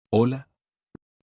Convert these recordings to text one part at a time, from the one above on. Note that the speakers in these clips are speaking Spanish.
Hola.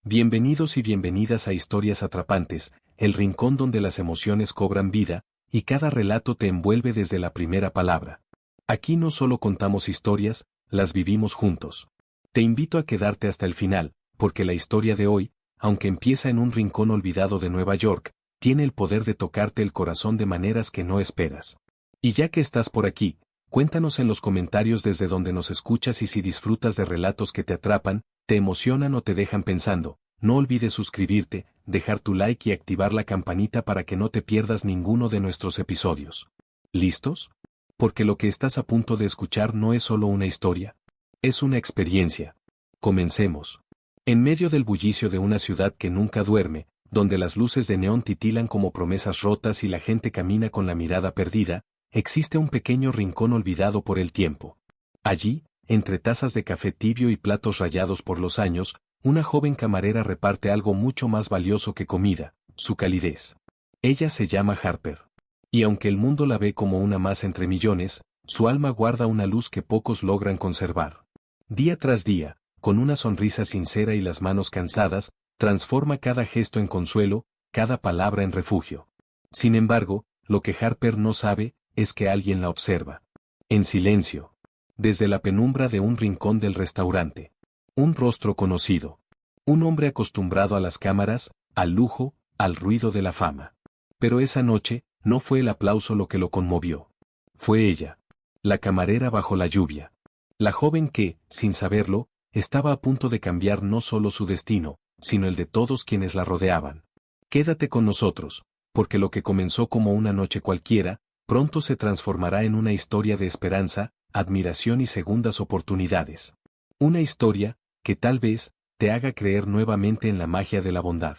Bienvenidos y bienvenidas a Historias Atrapantes, el rincón donde las emociones cobran vida, y cada relato te envuelve desde la primera palabra. Aquí no solo contamos historias, las vivimos juntos. Te invito a quedarte hasta el final, porque la historia de hoy, aunque empieza en un rincón olvidado de Nueva York, tiene el poder de tocarte el corazón de maneras que no esperas. Y ya que estás por aquí, cuéntanos en los comentarios desde donde nos escuchas y si disfrutas de relatos que te atrapan, te emocionan o te dejan pensando. No olvides suscribirte, dejar tu like y activar la campanita para que no te pierdas ninguno de nuestros episodios. ¿Listos? Porque lo que estás a punto de escuchar no es solo una historia, es una experiencia. Comencemos. En medio del bullicio de una ciudad que nunca duerme, donde las luces de neón titilan como promesas rotas y la gente camina con la mirada perdida, existe un pequeño rincón olvidado por el tiempo. Allí, entre tazas de café tibio y platos rayados por los años, una joven camarera reparte algo mucho más valioso que comida, su calidez. Ella se llama Harper. Y aunque el mundo la ve como una más entre millones, su alma guarda una luz que pocos logran conservar. Día tras día, con una sonrisa sincera y las manos cansadas, transforma cada gesto en consuelo, cada palabra en refugio. Sin embargo, lo que Harper no sabe, es que alguien la observa. En silencio. Desde la penumbra de un rincón del restaurante. Un rostro conocido. Un hombre acostumbrado a las cámaras, al lujo, al ruido de la fama. Pero esa noche, no fue el aplauso lo que lo conmovió. Fue ella. La camarera bajo la lluvia. La joven que, sin saberlo, estaba a punto de cambiar no solo su destino, sino el de todos quienes la rodeaban. Quédate con nosotros, porque lo que comenzó como una noche cualquiera, pronto se transformará en una historia de esperanza, admiración y segundas oportunidades. Una historia, que tal vez, te haga creer nuevamente en la magia de la bondad.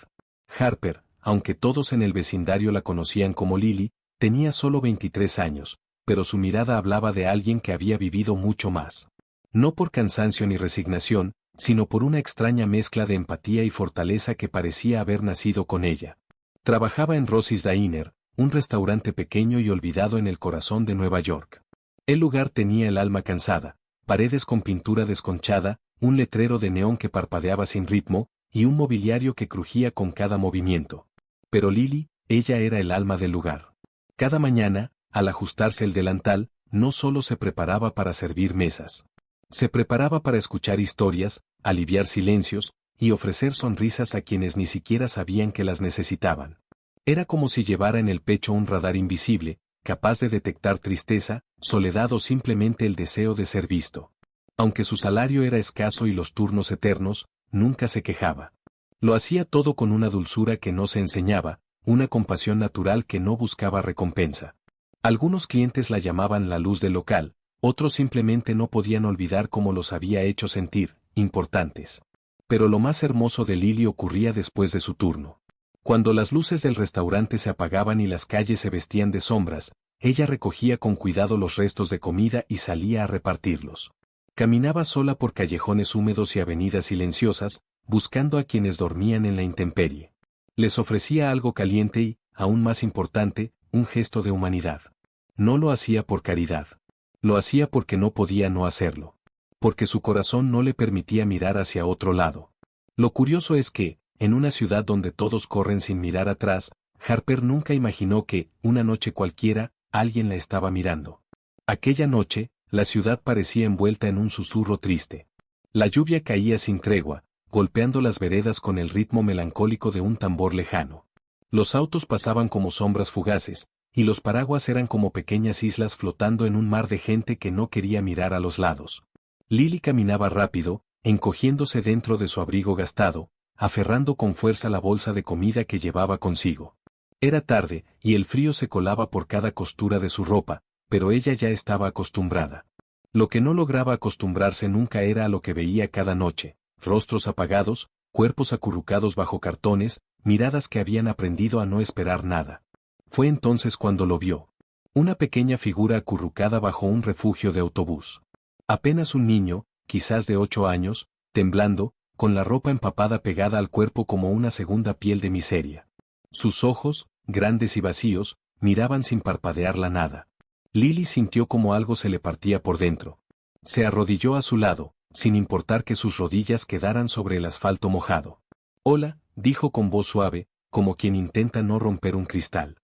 Harper, aunque todos en el vecindario la conocían como Lily, tenía solo 23 años, pero su mirada hablaba de alguien que había vivido mucho más. No por cansancio ni resignación, sino por una extraña mezcla de empatía y fortaleza que parecía haber nacido con ella. Trabajaba en Rosie's Diner, un restaurante pequeño y olvidado en el corazón de Nueva York. El lugar tenía el alma cansada, paredes con pintura desconchada, un letrero de neón que parpadeaba sin ritmo, y un mobiliario que crujía con cada movimiento. Pero Lily, ella era el alma del lugar. Cada mañana, al ajustarse el delantal, no solo se preparaba para servir mesas. Se preparaba para escuchar historias, aliviar silencios, y ofrecer sonrisas a quienes ni siquiera sabían que las necesitaban. Era como si llevara en el pecho un radar invisible, capaz de detectar tristeza, soledad o simplemente el deseo de ser visto. Aunque su salario era escaso y los turnos eternos, nunca se quejaba. Lo hacía todo con una dulzura que no se enseñaba, una compasión natural que no buscaba recompensa. Algunos clientes la llamaban la luz del local, otros simplemente no podían olvidar cómo los había hecho sentir, importantes. Pero lo más hermoso de Lily ocurría después de su turno. Cuando las luces del restaurante se apagaban y las calles se vestían de sombras, ella recogía con cuidado los restos de comida y salía a repartirlos. Caminaba sola por callejones húmedos y avenidas silenciosas, buscando a quienes dormían en la intemperie. Les ofrecía algo caliente y, aún más importante, un gesto de humanidad. No lo hacía por caridad. Lo hacía porque no podía no hacerlo. Porque su corazón no le permitía mirar hacia otro lado. Lo curioso es que, en una ciudad donde todos corren sin mirar atrás, Harper nunca imaginó que, una noche cualquiera, alguien la estaba mirando. Aquella noche, la ciudad parecía envuelta en un susurro triste. La lluvia caía sin tregua, golpeando las veredas con el ritmo melancólico de un tambor lejano. Los autos pasaban como sombras fugaces, y los paraguas eran como pequeñas islas flotando en un mar de gente que no quería mirar a los lados. Lily caminaba rápido, encogiéndose dentro de su abrigo gastado, aferrando con fuerza la bolsa de comida que llevaba consigo. Era tarde, y el frío se colaba por cada costura de su ropa, pero ella ya estaba acostumbrada. Lo que no lograba acostumbrarse nunca era a lo que veía cada noche: rostros apagados, cuerpos acurrucados bajo cartones, miradas que habían aprendido a no esperar nada. Fue entonces cuando lo vio. Una pequeña figura acurrucada bajo un refugio de autobús. Apenas un niño, quizás de 8 años, temblando, con la ropa empapada pegada al cuerpo como una segunda piel de miseria. Sus ojos, grandes y vacíos, miraban sin parpadear la nada. Lily sintió como algo se le partía por dentro. Se arrodilló a su lado, sin importar que sus rodillas quedaran sobre el asfalto mojado. Hola, dijo con voz suave, como quien intenta no romper un cristal.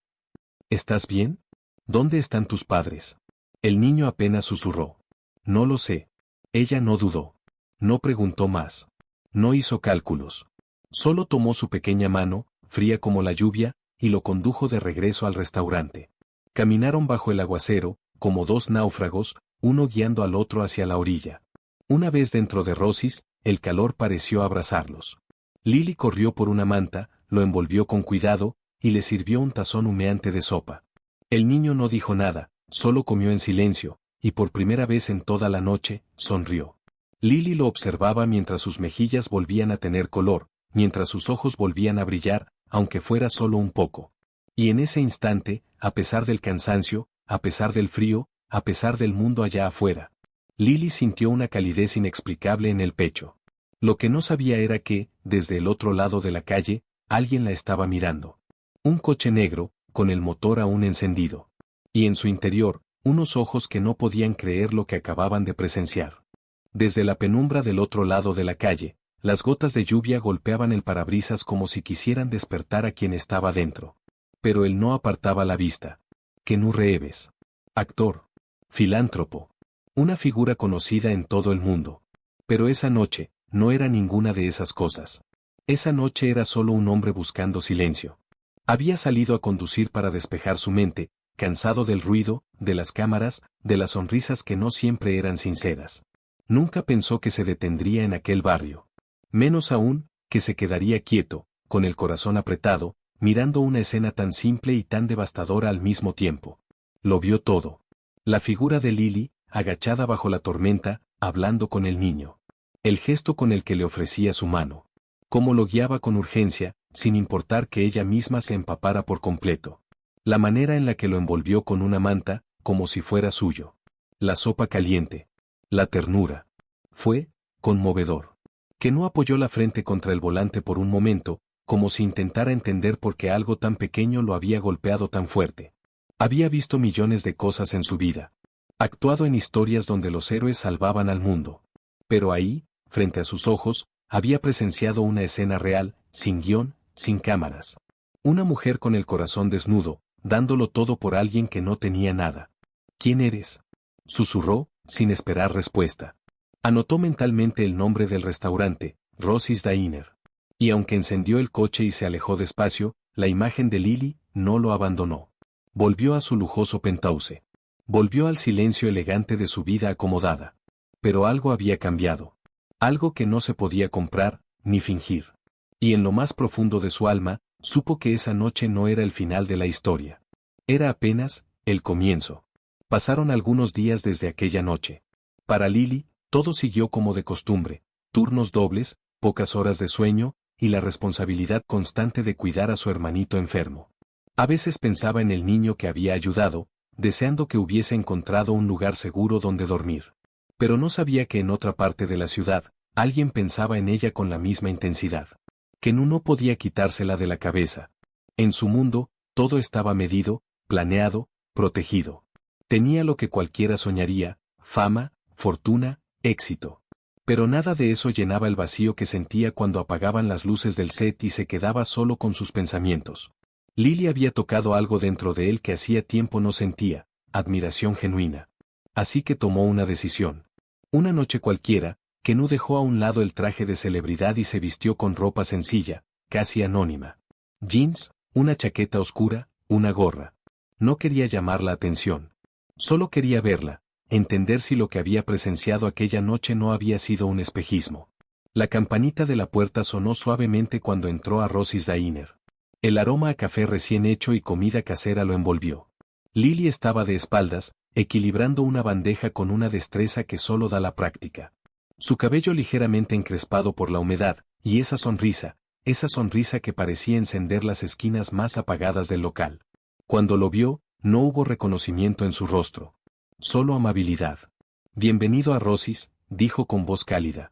¿Estás bien? ¿Dónde están tus padres? El niño apenas susurró. No lo sé. Ella no dudó. No preguntó más. No hizo cálculos. Solo tomó su pequeña mano, fría como la lluvia, y lo condujo de regreso al restaurante. Caminaron bajo el aguacero, como dos náufragos, uno guiando al otro hacia la orilla. Una vez dentro de Rosy's, el calor pareció abrazarlos. Lily corrió por una manta, lo envolvió con cuidado, y le sirvió un tazón humeante de sopa. El niño no dijo nada, solo comió en silencio, y por primera vez en toda la noche, sonrió. Lily lo observaba mientras sus mejillas volvían a tener color, mientras sus ojos volvían a brillar, aunque fuera solo un poco. Y en ese instante, a pesar del cansancio, a pesar del frío, a pesar del mundo allá afuera, Lily sintió una calidez inexplicable en el pecho. Lo que no sabía era que, desde el otro lado de la calle, alguien la estaba mirando. Un coche negro, con el motor aún encendido. Y en su interior, unos ojos que no podían creer lo que acababan de presenciar. Desde la penumbra del otro lado de la calle, las gotas de lluvia golpeaban el parabrisas como si quisieran despertar a quien estaba dentro. Pero él no apartaba la vista. Kenú Reeves. Actor. Filántropo. Una figura conocida en todo el mundo. Pero esa noche, no era ninguna de esas cosas. Esa noche era solo un hombre buscando silencio. Había salido a conducir para despejar su mente, cansado del ruido, de las cámaras, de las sonrisas que no siempre eran sinceras. Nunca pensó que se detendría en aquel barrio. Menos aún, que se quedaría quieto, con el corazón apretado, mirando una escena tan simple y tan devastadora al mismo tiempo. Lo vio todo. La figura de Lily, agachada bajo la tormenta, hablando con el niño. El gesto con el que le ofrecía su mano. Cómo lo guiaba con urgencia, sin importar que ella misma se empapara por completo. La manera en la que lo envolvió con una manta, como si fuera suyo. La sopa caliente. La ternura. Fue conmovedor. Kenú apoyó la frente contra el volante por un momento, como si intentara entender por qué algo tan pequeño lo había golpeado tan fuerte. Había visto millones de cosas en su vida. Actuado en historias donde los héroes salvaban al mundo. Pero ahí, frente a sus ojos, había presenciado una escena real, sin guión, sin cámaras. Una mujer con el corazón desnudo, dándolo todo por alguien que no tenía nada. ¿Quién eres?, susurró, sin esperar respuesta. Anotó mentalmente el nombre del restaurante, Rosy's Diner. Y aunque encendió el coche y se alejó despacio, la imagen de Lily no lo abandonó. Volvió a su lujoso penthouse. Volvió al silencio elegante de su vida acomodada. Pero algo había cambiado. Algo que no se podía comprar, ni fingir. Y en lo más profundo de su alma, supo que esa noche no era el final de la historia. Era apenas el comienzo. Pasaron algunos días desde aquella noche. Para Lily, todo siguió como de costumbre, turnos dobles, pocas horas de sueño, y la responsabilidad constante de cuidar a su hermanito enfermo. A veces pensaba en el niño que había ayudado, deseando que hubiese encontrado un lugar seguro donde dormir. Pero no sabía que en otra parte de la ciudad, alguien pensaba en ella con la misma intensidad. Kenú no podía quitársela de la cabeza. En su mundo, todo estaba medido, planeado, protegido. Tenía lo que cualquiera soñaría, fama, fortuna, éxito. Pero nada de eso llenaba el vacío que sentía cuando apagaban las luces del set y se quedaba solo con sus pensamientos. Lily había tocado algo dentro de él que hacía tiempo no sentía, admiración genuina. Así que tomó una decisión. Una noche cualquiera, Kenú dejó a un lado el traje de celebridad y se vistió con ropa sencilla, casi anónima. Jeans, una chaqueta oscura, una gorra. No quería llamar la atención. Solo quería verla, entender si lo que había presenciado aquella noche no había sido un espejismo. La campanita de la puerta sonó suavemente cuando entró a Rosy's Diner. El aroma a café recién hecho y comida casera lo envolvió. Lily estaba de espaldas, equilibrando una bandeja con una destreza que solo da la práctica. Su cabello ligeramente encrespado por la humedad, y esa sonrisa que parecía encender las esquinas más apagadas del local. Cuando lo vio, no hubo reconocimiento en su rostro. Solo amabilidad. Bienvenido a Rosy's, dijo con voz cálida.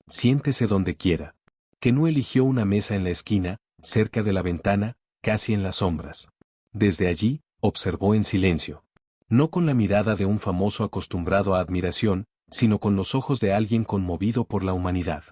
Siéntese donde quiera. Kenú eligió una mesa en la esquina, cerca de la ventana, casi en las sombras. Desde allí, observó en silencio. No con la mirada de un famoso acostumbrado a admiración, sino con los ojos de alguien conmovido por la humanidad.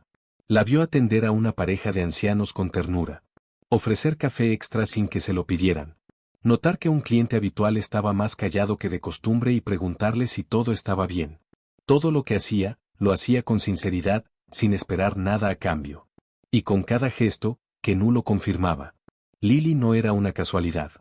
La vio atender a una pareja de ancianos con ternura. Ofrecer café extra sin que se lo pidieran. Notar que un cliente habitual estaba más callado que de costumbre y preguntarle si todo estaba bien. Todo lo que hacía, lo hacía con sinceridad, sin esperar nada a cambio. Y con cada gesto, que Nu lo confirmaba. Lily no era una casualidad.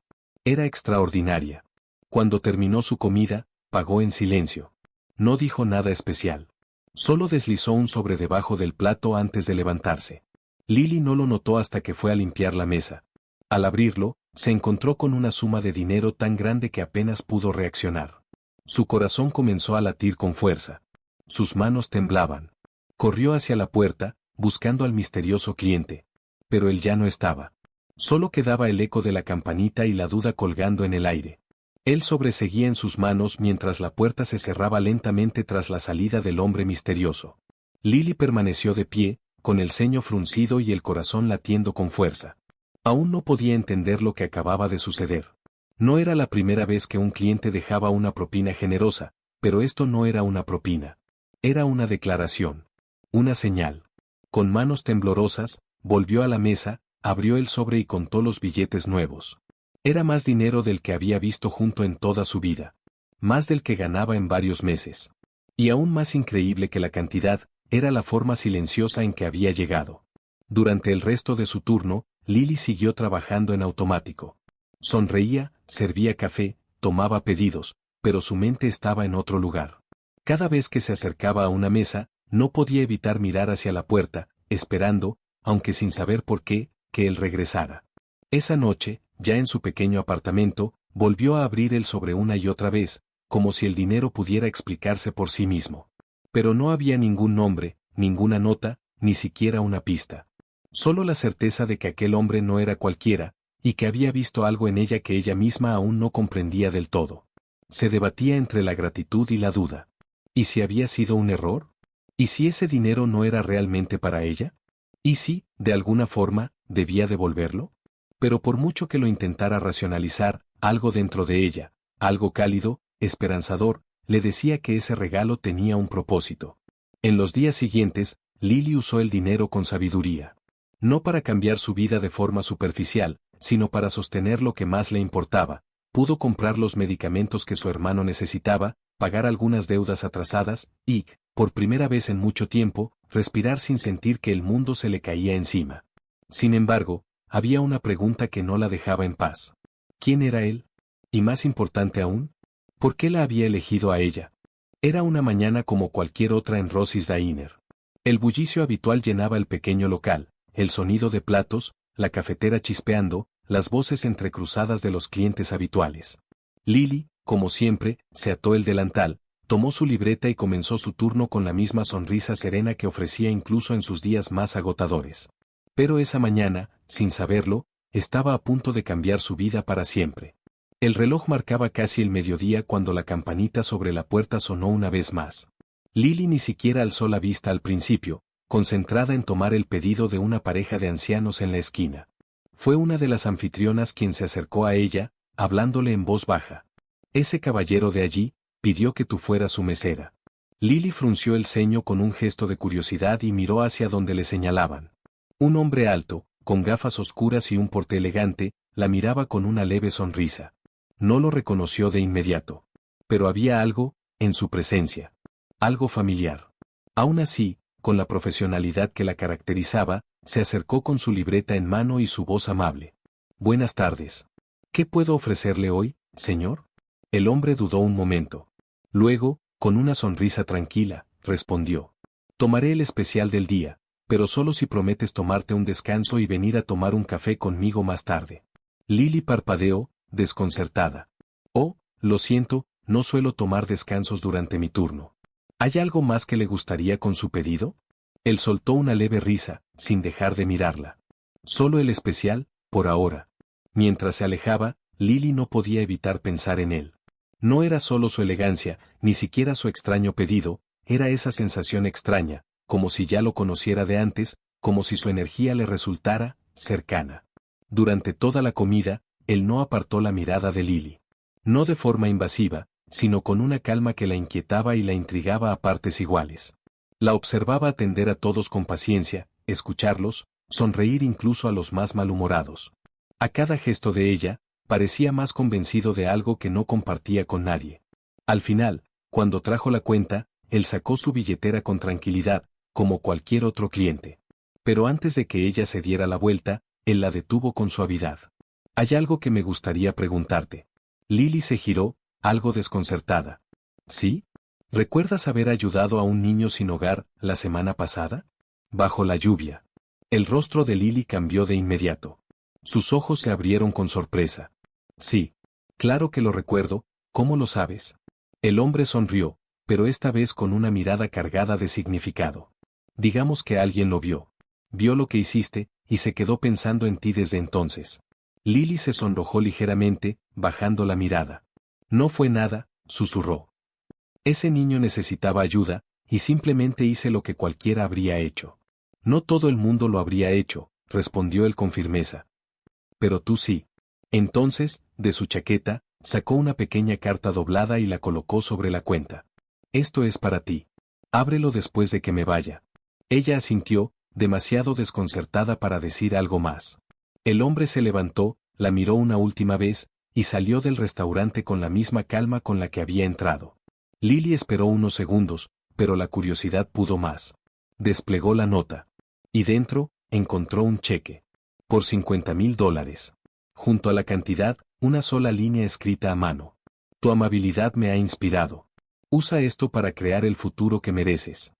Era extraordinaria. Cuando terminó su comida, pagó en silencio. No dijo nada especial. Solo deslizó un sobre debajo del plato antes de levantarse. Lily no lo notó hasta que fue a limpiar la mesa. Al abrirlo, se encontró con una suma de dinero tan grande que apenas pudo reaccionar. Su corazón comenzó a latir con fuerza. Sus manos temblaban. Corrió hacia la puerta, buscando al misterioso cliente. Pero él ya no estaba. Solo quedaba el eco de la campanita y la duda colgando en el aire. Él sobreseguía en sus manos mientras la puerta se cerraba lentamente tras la salida del hombre misterioso. Lily permaneció de pie, con el ceño fruncido y el corazón latiendo con fuerza. Aún no podía entender lo que acababa de suceder. No era la primera vez que un cliente dejaba una propina generosa, pero esto no era una propina. Era una declaración. Una señal. Con manos temblorosas, volvió a la mesa, abrió el sobre y contó los billetes nuevos. Era más dinero del que había visto junto en toda su vida. Más del que ganaba en varios meses. Y aún más increíble que la cantidad, era la forma silenciosa en que había llegado. Durante el resto de su turno, Lily siguió trabajando en automático. Sonreía, servía café, tomaba pedidos, pero su mente estaba en otro lugar. Cada vez que se acercaba a una mesa, no podía evitar mirar hacia la puerta, esperando, aunque sin saber por qué, que él regresara. Esa noche, ya en su pequeño apartamento, volvió a abrir el sobre una y otra vez, como si el dinero pudiera explicarse por sí mismo. Pero no había ningún nombre, ninguna nota, ni siquiera una pista. Solo la certeza de que aquel hombre no era cualquiera, y que había visto algo en ella que ella misma aún no comprendía del todo. Se debatía entre la gratitud y la duda. ¿Y si había sido un error? ¿Y si ese dinero no era realmente para ella? ¿Y si, de alguna forma, debía devolverlo? Pero por mucho que lo intentara racionalizar, algo dentro de ella, algo cálido, esperanzador, le decía que ese regalo tenía un propósito. En los días siguientes, Lily usó el dinero con sabiduría. No para cambiar su vida de forma superficial, sino para sostener lo que más le importaba. Pudo comprar los medicamentos que su hermano necesitaba, pagar algunas deudas atrasadas, y, por primera vez en mucho tiempo, respirar sin sentir que el mundo se le caía encima. Sin embargo, había una pregunta que no la dejaba en paz. ¿Quién era él? Y más importante aún, ¿por qué la había elegido a ella? Era una mañana como cualquier otra en Ross's Diner. El bullicio habitual llenaba el pequeño local, el sonido de platos, la cafetera chispeando, las voces entrecruzadas de los clientes habituales. Lily, como siempre, se ató el delantal, tomó su libreta y comenzó su turno con la misma sonrisa serena que ofrecía incluso en sus días más agotadores. Pero esa mañana, sin saberlo, estaba a punto de cambiar su vida para siempre. El reloj marcaba casi el mediodía cuando la campanita sobre la puerta sonó una vez más. Lily ni siquiera alzó la vista al principio, concentrada en tomar el pedido de una pareja de ancianos en la esquina. Fue una de las anfitrionas quien se acercó a ella, hablándole en voz baja. Ese caballero de allí, pidió que tú fueras su mesera. Lily frunció el ceño con un gesto de curiosidad y miró hacia donde le señalaban. Un hombre alto, con gafas oscuras y un porte elegante, la miraba con una leve sonrisa. No lo reconoció de inmediato. Pero había algo, en su presencia. Algo familiar. Aún así, con la profesionalidad que la caracterizaba, se acercó con su libreta en mano y su voz amable. Buenas tardes. ¿Qué puedo ofrecerle hoy, señor? El hombre dudó un momento. Luego, con una sonrisa tranquila, respondió. Tomaré el especial del día, pero solo si prometes tomarte un descanso y venir a tomar un café conmigo más tarde. Lily parpadeó, desconcertada. Oh, lo siento, no suelo tomar descansos durante mi turno. ¿Hay algo más que le gustaría con su pedido? Él soltó una leve risa, sin dejar de mirarla. Solo el especial, por ahora. Mientras se alejaba, Lily no podía evitar pensar en él. No era solo su elegancia, ni siquiera su extraño pedido, era esa sensación extraña, como si ya lo conociera de antes, como si su energía le resultara cercana. Durante toda la comida, él no apartó la mirada de Lily. No de forma invasiva, sino con una calma que la inquietaba y la intrigaba a partes iguales. La observaba atender a todos con paciencia, escucharlos, sonreír incluso a los más malhumorados. A cada gesto de ella, parecía más convencido de algo que no compartía con nadie. Al final, cuando trajo la cuenta, él sacó su billetera con tranquilidad, como cualquier otro cliente. Pero antes de que ella se diera la vuelta, él la detuvo con suavidad. «Hay algo que me gustaría preguntarte». Lily se giró, algo desconcertada. «¿Sí? ¿Recuerdas haber ayudado a un niño sin hogar la semana pasada? Bajo la lluvia». El rostro de Lily cambió de inmediato. Sus ojos se abrieron con sorpresa. «Sí. Claro que lo recuerdo, ¿cómo lo sabes?». El hombre sonrió, pero esta vez con una mirada cargada de significado. «Digamos que alguien lo vio. Vio lo que hiciste, y se quedó pensando en ti desde entonces». Lily se sonrojó ligeramente, bajando la mirada. «No fue nada», susurró. «Ese niño necesitaba ayuda, y simplemente hice lo que cualquiera habría hecho». «No todo el mundo lo habría hecho», respondió él con firmeza. «Pero tú sí». Entonces, de su chaqueta, sacó una pequeña carta doblada y la colocó sobre la cuenta. «Esto es para ti. Ábrelo después de que me vaya». Ella asintió, demasiado desconcertada para decir algo más. El hombre se levantó, la miró una última vez, y salió del restaurante con la misma calma con la que había entrado. Lily esperó unos segundos, pero la curiosidad pudo más. Desplegó la nota. Y dentro, encontró un cheque. Por $50,000. Junto a la cantidad, una sola línea escrita a mano. «Tu amabilidad me ha inspirado. Usa esto para crear el futuro que mereces».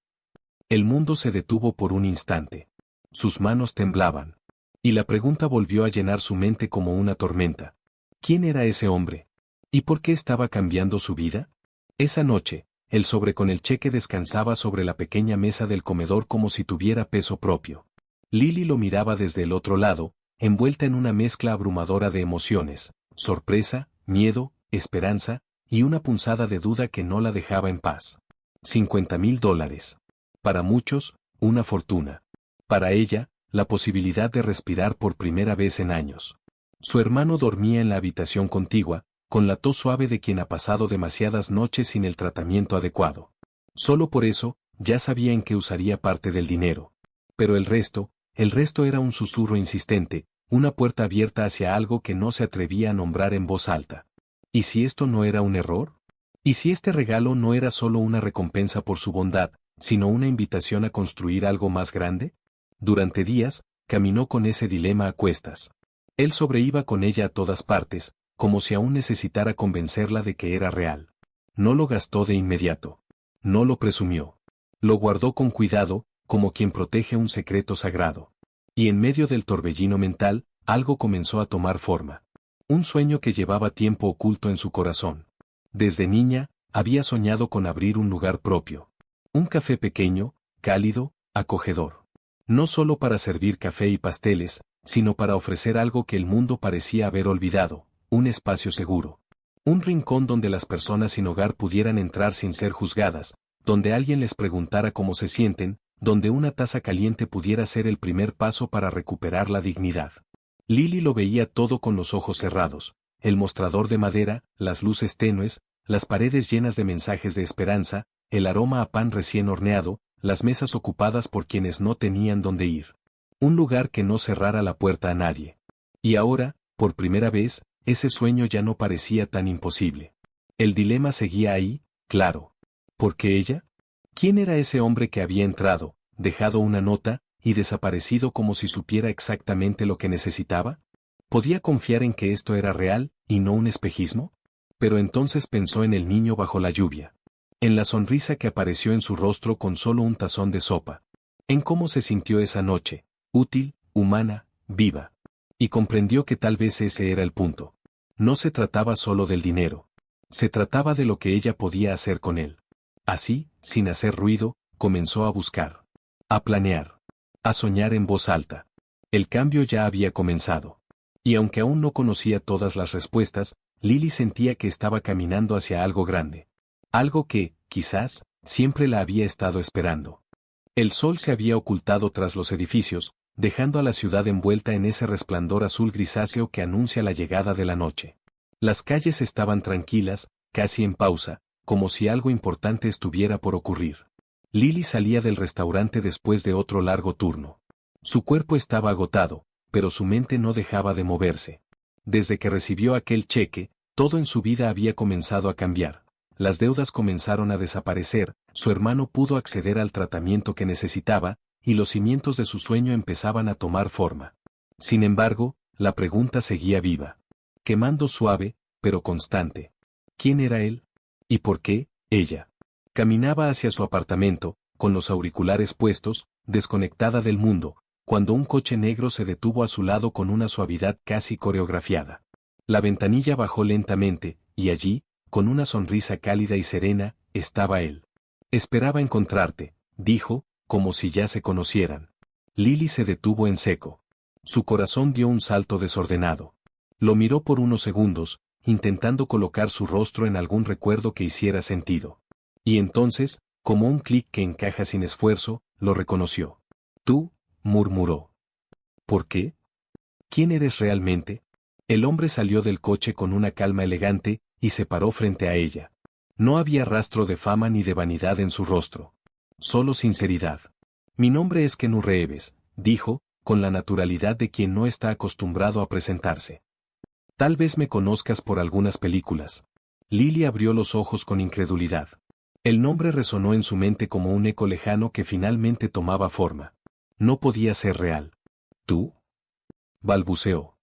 El mundo se detuvo por un instante. Sus manos temblaban. Y la pregunta volvió a llenar su mente como una tormenta. ¿Quién era ese hombre? ¿Y por qué estaba cambiando su vida? Esa noche, el sobre con el cheque descansaba sobre la pequeña mesa del comedor como si tuviera peso propio. Lily lo miraba desde el otro lado, envuelta en una mezcla abrumadora de emociones, sorpresa, miedo, esperanza, y una punzada de duda que no la dejaba en paz. $50,000. Para muchos, una fortuna. Para ella, la posibilidad de respirar por primera vez en años. Su hermano dormía en la habitación contigua, con la tos suave de quien ha pasado demasiadas noches sin el tratamiento adecuado. Solo por eso, ya sabía en qué usaría parte del dinero. Pero el resto era un susurro insistente, una puerta abierta hacia algo que no se atrevía a nombrar en voz alta. ¿Y si esto no era un error? ¿Y si este regalo no era solo una recompensa por su bondad, sino una invitación a construir algo más grande? Durante días, caminó con ese dilema a cuestas. Él sobreiba con ella a todas partes, como si aún necesitara convencerla de que era real. No lo gastó de inmediato. No lo presumió. Lo guardó con cuidado, como quien protege un secreto sagrado. Y en medio del torbellino mental, algo comenzó a tomar forma. Un sueño que llevaba tiempo oculto en su corazón. Desde niña, había soñado con abrir un lugar propio. Un café pequeño, cálido, acogedor. No solo para servir café y pasteles, sino para ofrecer algo que el mundo parecía haber olvidado, un espacio seguro. Un rincón donde las personas sin hogar pudieran entrar sin ser juzgadas, donde alguien les preguntara cómo se sienten, donde una taza caliente pudiera ser el primer paso para recuperar la dignidad. Lily lo veía todo con los ojos cerrados, el mostrador de madera, las luces tenues, las paredes llenas de mensajes de esperanza, el aroma a pan recién horneado, las mesas ocupadas por quienes no tenían dónde ir. Un lugar que no cerrara la puerta a nadie. Y ahora, por primera vez, ese sueño ya no parecía tan imposible. El dilema seguía ahí, claro. ¿Por qué ella? ¿Quién era ese hombre que había entrado, dejado una nota, y desaparecido como si supiera exactamente lo que necesitaba? ¿Podía confiar en que esto era real, y no un espejismo? Pero entonces pensó en el niño bajo la lluvia. En la sonrisa que apareció en su rostro con solo un tazón de sopa. En cómo se sintió esa noche, útil, humana, viva. Y comprendió que tal vez ese era el punto. No se trataba solo del dinero. Se trataba de lo que ella podía hacer con él. Así, sin hacer ruido, comenzó a buscar. A planear. A soñar en voz alta. El cambio ya había comenzado. Y aunque aún no conocía todas las respuestas, Lily sentía que estaba caminando hacia algo grande. Algo que, quizás, siempre la había estado esperando. El sol se había ocultado tras los edificios, dejando a la ciudad envuelta en ese resplandor azul grisáceo que anuncia la llegada de la noche. Las calles estaban tranquilas, casi en pausa, como si algo importante estuviera por ocurrir. Lily salía del restaurante después de otro largo turno. Su cuerpo estaba agotado, pero su mente no dejaba de moverse. Desde que recibió aquel cheque, todo en su vida había comenzado a cambiar. Las deudas comenzaron a desaparecer, su hermano pudo acceder al tratamiento que necesitaba, y los cimientos de su sueño empezaban a tomar forma. Sin embargo, la pregunta seguía viva. Quemando suave, pero constante. ¿Quién era él? ¿Y por qué, ella? Caminaba hacia su apartamento, con los auriculares puestos, desconectada del mundo, cuando un coche negro se detuvo a su lado con una suavidad casi coreografiada. La ventanilla bajó lentamente, y allí, con una sonrisa cálida y serena, estaba él. Esperaba encontrarte, dijo, como si ya se conocieran. Lily se detuvo en seco. Su corazón dio un salto desordenado. Lo miró por unos segundos, intentando colocar su rostro en algún recuerdo que hiciera sentido. Y entonces, como un clic que encaja sin esfuerzo, lo reconoció. Tú, murmuró. ¿Por qué? ¿Quién eres realmente? El hombre salió del coche con una calma elegante, y se paró frente a ella. No había rastro de fama ni de vanidad en su rostro. Solo sinceridad. Mi nombre es Kenu Reeves, dijo, con la naturalidad de quien no está acostumbrado a presentarse. Tal vez me conozcas por algunas películas. Lily abrió los ojos con incredulidad. El nombre resonó en su mente como un eco lejano que finalmente tomaba forma. No podía ser real. ¿Tú? Balbuceó.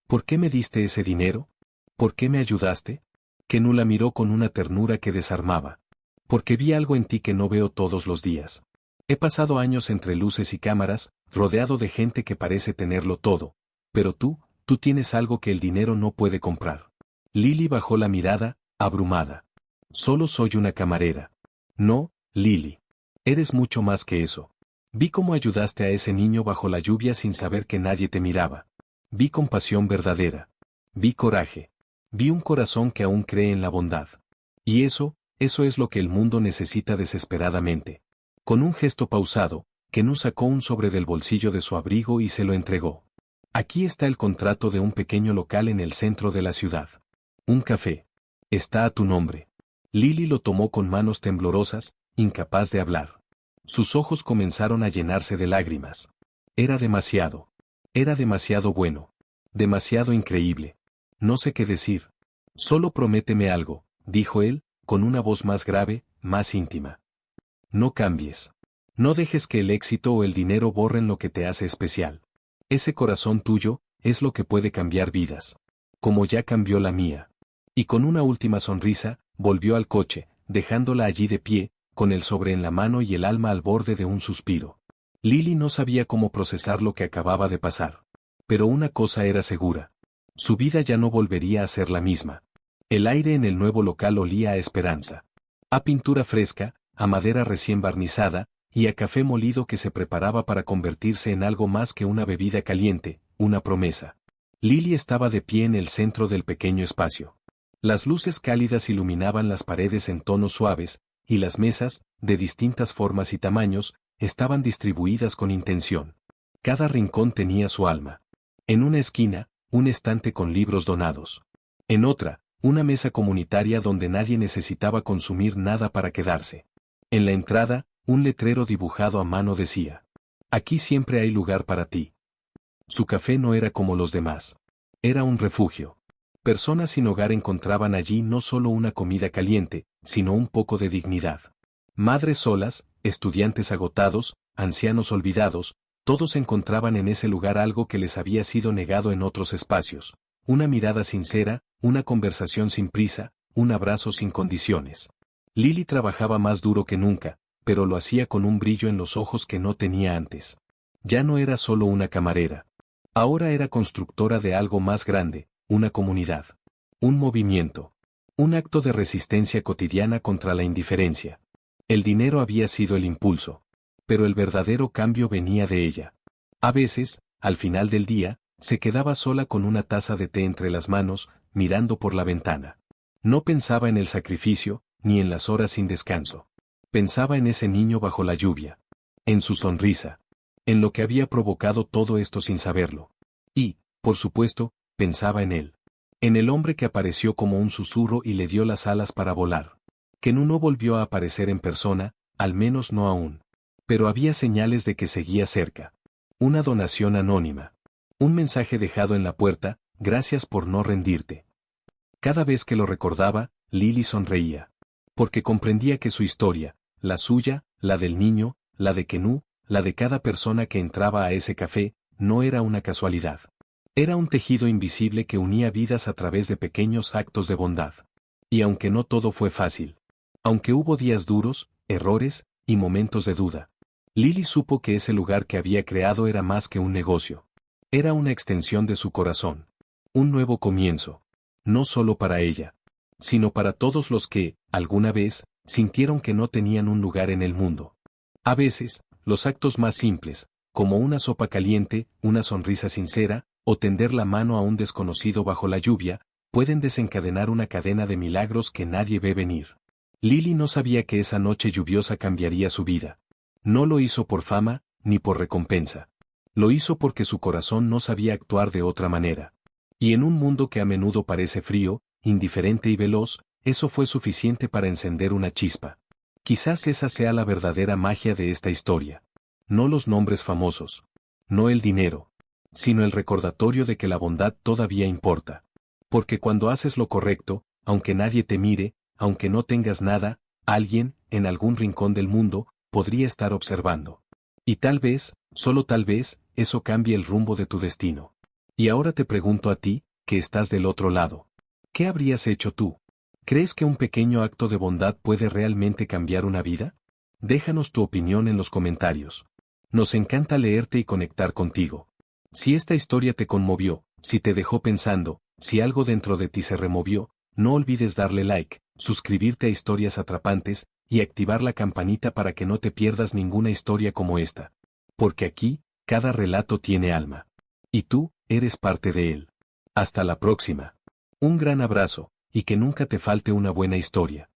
¿Por qué me diste ese dinero? ¿Por qué me ayudaste? Kenu la miró con una ternura que desarmaba. Porque vi algo en ti que no veo todos los días. He pasado años entre luces y cámaras, rodeado de gente que parece tenerlo todo. Pero tú tienes algo que el dinero no puede comprar. Lily bajó la mirada, abrumada. Solo soy una camarera. No, Lily. Eres mucho más que eso. Vi cómo ayudaste a ese niño bajo la lluvia sin saber que nadie te miraba. Vi compasión verdadera. Vi coraje. Vi un corazón que aún cree en la bondad. Y eso es lo que el mundo necesita desesperadamente. Con un gesto pausado, Kenu sacó un sobre del bolsillo de su abrigo y se lo entregó. Aquí está el contrato de un pequeño local en el centro de la ciudad. Un café. Está a tu nombre. Lily lo tomó con manos temblorosas, incapaz de hablar. Sus ojos comenzaron a llenarse de lágrimas. Era demasiado. Era demasiado bueno. Demasiado increíble. No sé qué decir. Solo prométeme algo, dijo él, con una voz más grave, más íntima. No cambies. No dejes que el éxito o el dinero borren lo que te hace especial. Ese corazón tuyo es lo que puede cambiar vidas. Como ya cambió la mía. Y con una última sonrisa, volvió al coche, dejándola allí de pie, con el sobre en la mano y el alma al borde de un suspiro. Lily no sabía cómo procesar lo que acababa de pasar. Pero una cosa era segura. Su vida ya no volvería a ser la misma. El aire en el nuevo local olía a esperanza. A pintura fresca, a madera recién barnizada, y a café molido que se preparaba para convertirse en algo más que una bebida caliente, una promesa. Lily estaba de pie en el centro del pequeño espacio. Las luces cálidas iluminaban las paredes en tonos suaves, y las mesas, de distintas formas y tamaños, estaban distribuidas con intención. Cada rincón tenía su alma. En una esquina, un estante con libros donados. En otra, una mesa comunitaria donde nadie necesitaba consumir nada para quedarse. En la entrada, un letrero dibujado a mano decía: aquí siempre hay lugar para ti. Su café no era como los demás. Era un refugio. Personas sin hogar encontraban allí no solo una comida caliente, sino un poco de dignidad. Madres solas, estudiantes agotados, ancianos olvidados, todos encontraban en ese lugar algo que les había sido negado en otros espacios. Una mirada sincera, una conversación sin prisa, un abrazo sin condiciones. Lily trabajaba más duro que nunca, pero lo hacía con un brillo en los ojos que no tenía antes. Ya no era solo una camarera. Ahora era constructora de algo más grande, una comunidad. Un movimiento. Un acto de resistencia cotidiana contra la indiferencia. El dinero había sido el impulso. Pero el verdadero cambio venía de ella. A veces, al final del día, se quedaba sola con una taza de té entre las manos, mirando por la ventana. No pensaba en el sacrificio, ni en las horas sin descanso. Pensaba en ese niño bajo la lluvia. En su sonrisa. En lo que había provocado todo esto sin saberlo. Y, por supuesto, pensaba en él. En el hombre que apareció como un susurro y le dio las alas para volar. Kenú no volvió a aparecer en persona, al menos no aún. Pero había señales de que seguía cerca. Una donación anónima. Un mensaje dejado en la puerta, gracias por no rendirte. Cada vez que lo recordaba, Lily sonreía. Porque comprendía que su historia, la suya, la del niño, la de Kenú, la de cada persona que entraba a ese café, no era una casualidad. Era un tejido invisible que unía vidas a través de pequeños actos de bondad. Y aunque no todo fue fácil, aunque hubo días duros, errores, y momentos de duda, Lily supo que ese lugar que había creado era más que un negocio. Era una extensión de su corazón. Un nuevo comienzo. No solo para ella, sino para todos los que, alguna vez, sintieron que no tenían un lugar en el mundo. A veces, los actos más simples, como una sopa caliente, una sonrisa sincera, o tender la mano a un desconocido bajo la lluvia, pueden desencadenar una cadena de milagros que nadie ve venir. Lily no sabía que esa noche lluviosa cambiaría su vida. No lo hizo por fama, ni por recompensa. Lo hizo porque su corazón no sabía actuar de otra manera. Y en un mundo que a menudo parece frío, indiferente y veloz, eso fue suficiente para encender una chispa. Quizás esa sea la verdadera magia de esta historia. No los nombres famosos. No el dinero. Sino el recordatorio de que la bondad todavía importa. Porque cuando haces lo correcto, aunque nadie te mire, aunque no tengas nada, alguien, en algún rincón del mundo, podría estar observando. Y tal vez, solo tal vez, eso cambie el rumbo de tu destino. Y ahora te pregunto a ti, que estás del otro lado. ¿Qué habrías hecho tú? ¿Crees que un pequeño acto de bondad puede realmente cambiar una vida? Déjanos tu opinión en los comentarios. Nos encanta leerte y conectar contigo. Si esta historia te conmovió, si te dejó pensando, si algo dentro de ti se removió, no olvides darle like, suscribirte a Historias Atrapantes, y activar la campanita para que no te pierdas ninguna historia como esta. Porque aquí, cada relato tiene alma. Y tú, eres parte de él. Hasta la próxima. Un gran abrazo, y que nunca te falte una buena historia.